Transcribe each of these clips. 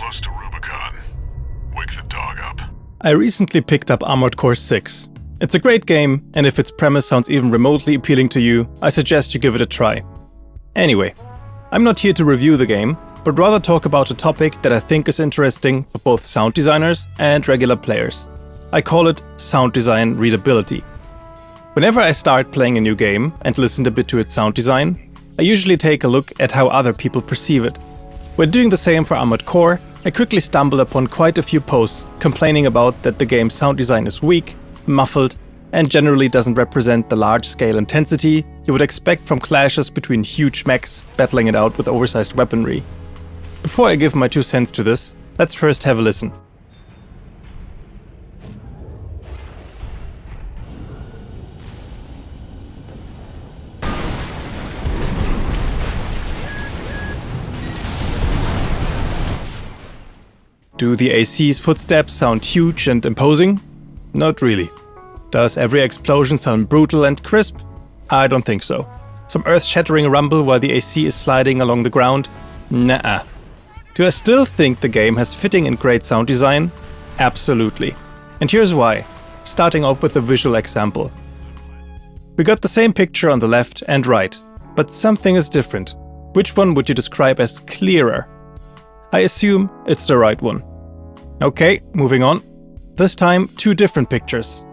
close to Rubicon. Wake the dog up. I recently picked up Armored Core 6. It's a great game, and if its premise sounds even remotely appealing to you, I suggest you give it a try. Anyway, I'm not here to review the game, but rather talk about a topic that I think is interesting for both sound designers and regular players. I call it sound design readability. Whenever I start playing a new game and listen a bit to its sound design, I usually take a look at how other people perceive it. When doing the same for Armored Core, I quickly stumbled upon quite a few posts complaining about that the game's sound design is weak, muffled, and generally doesn't represent the large-scale intensity you would expect from clashes between huge mechs battling it out with oversized weaponry. Before I give my 2 cents to this, let's first have a listen. Do the AC's footsteps sound huge and imposing? Not really. Does every explosion sound brutal and crisp? I don't think so. Some earth-shattering rumble while the AC is sliding along the ground? Nah. Do I still think the game has fitting and great sound design? Absolutely. And here's why, starting off with a visual example. We got the same picture on the left and right, but something is different. Which one would you describe as clearer? I assume it's the right one. Okay, moving on. This time, 2 different pictures.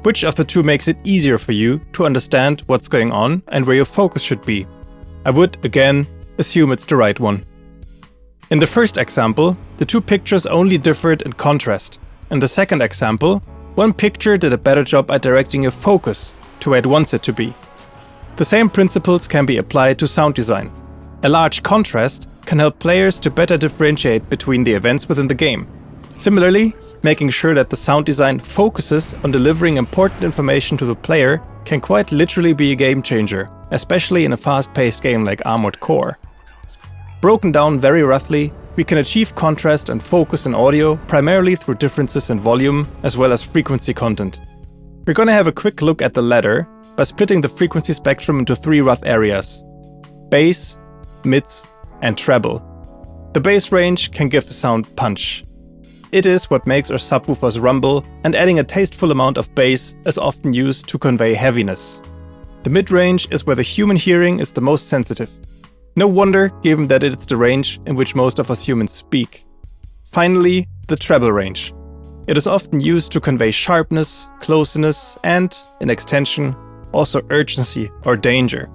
Which of the 2 makes it easier for you to understand what's going on and where your focus should be? I would, again, assume it's the right one. In the first example, the 2 pictures only differed in contrast. In the second example, one picture did a better job at directing your focus to where it wants it to be. The same principles can be applied to sound design. A large contrast can help players to better differentiate between the events within the game. Similarly, making sure that the sound design focuses on delivering important information to the player can quite literally be a game changer, especially in a fast-paced game like Armored Core. Broken down very roughly, we can achieve contrast and focus in audio primarily through differences in volume as well as frequency content. We're gonna have a quick look at the latter by splitting the frequency spectrum into 3 rough areas: bass, mids, and treble. The bass range can give a sound punch. It is what makes our subwoofers rumble, and adding a tasteful amount of bass is often used to convey heaviness. The mid-range is where the human hearing is the most sensitive. No wonder, given that it's the range in which most of us humans speak. Finally, the treble range. It is often used to convey sharpness, closeness, and, in extension, also urgency or danger.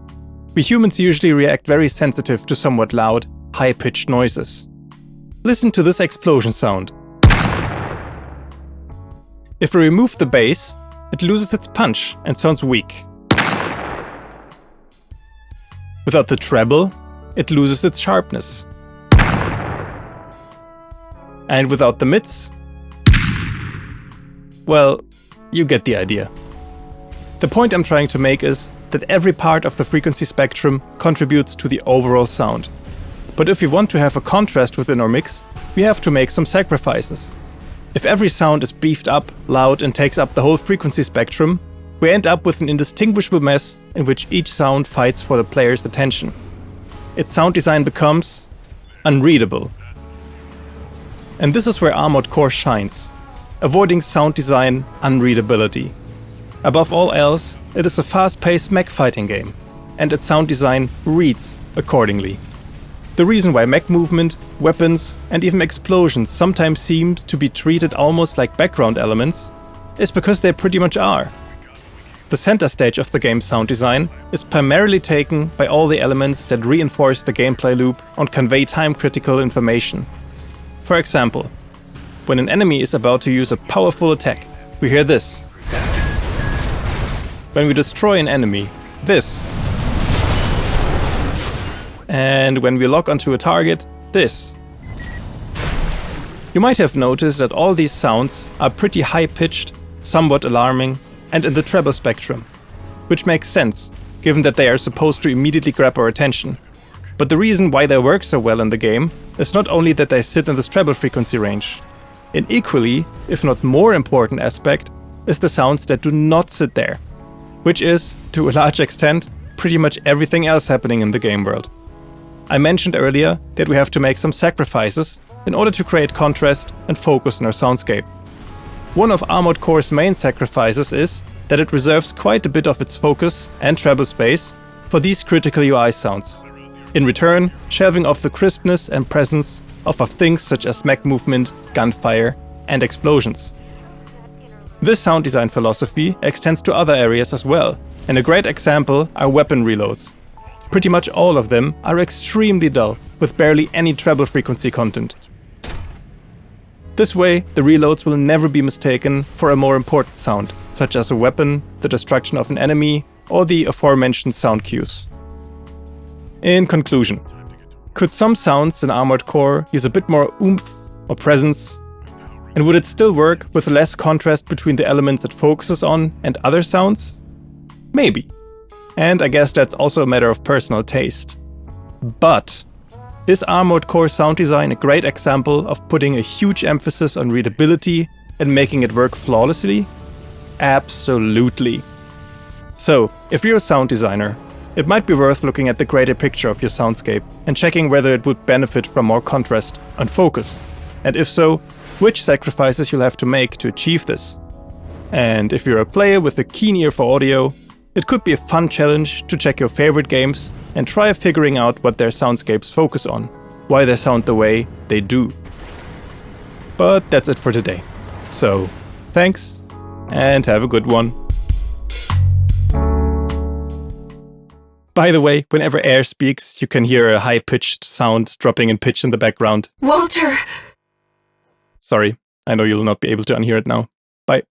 We humans usually react very sensitive to somewhat loud, high-pitched noises. Listen to this explosion sound. If we remove the bass, it loses its punch and sounds weak. Without the treble, it loses its sharpness. And without the mids, well, you get the idea. The point I'm trying to make is that every part of the frequency spectrum contributes to the overall sound. But if we want to have a contrast within our mix, we have to make some sacrifices. If every sound is beefed up, loud, and takes up the whole frequency spectrum, we end up with an indistinguishable mess in which each sound fights for the player's attention. Its sound design becomes unreadable. And this is where Armored Core shines, avoiding sound design unreadability. Above all else, it is a fast-paced mech fighting game, and its sound design reads accordingly. The reason why mech movement, weapons, and even explosions sometimes seem to be treated almost like background elements is because they pretty much are. The center stage of the game's sound design is primarily taken by all the elements that reinforce the gameplay loop and convey time-critical information. For example, when an enemy is about to use a powerful attack, we hear this. When we destroy an enemy, this. And when we lock onto a target, this. You might have noticed that all these sounds are pretty high-pitched, somewhat alarming, and in the treble spectrum, which makes sense, given that they are supposed to immediately grab our attention. But the reason why they work so well in the game is not only that they sit in this treble frequency range. An equally, if not more important aspect, is the sounds that do not sit there, which is, to a large extent, pretty much everything else happening in the game world. I mentioned earlier that we have to make some sacrifices in order to create contrast and focus in our soundscape. One of Armored Core's main sacrifices is that it reserves quite a bit of its focus and treble space for these critical UI sounds, in return shelving off the crispness and presence of things such as mech movement, gunfire, and explosions. This sound design philosophy extends to other areas as well, and a great example are weapon reloads. Pretty much all of them are extremely dull, with barely any treble frequency content. This way, the reloads will never be mistaken for a more important sound, such as a weapon, the destruction of an enemy, or the aforementioned sound cues. In conclusion, could some sounds in Armored Core use a bit more oomph or presence? And would it still work with less contrast between the elements it focuses on and other sounds? Maybe. And I guess that's also a matter of personal taste. But is Armored Core sound design a great example of putting a huge emphasis on readability and making it work flawlessly? Absolutely. So, if you're a sound designer, it might be worth looking at the greater picture of your soundscape and checking whether it would benefit from more contrast and focus. And if so, which sacrifices you'll have to make to achieve this. And if you're a player with a keen ear for audio, it could be a fun challenge to check your favorite games and try figuring out what their soundscapes focus on, why they sound the way they do. But that's it for today. So, thanks, and have a good one. By the way, whenever Air speaks, you can hear a high-pitched sound dropping in pitch in the background. Walter! Sorry, I know you'll not be able to unhear it now. Bye.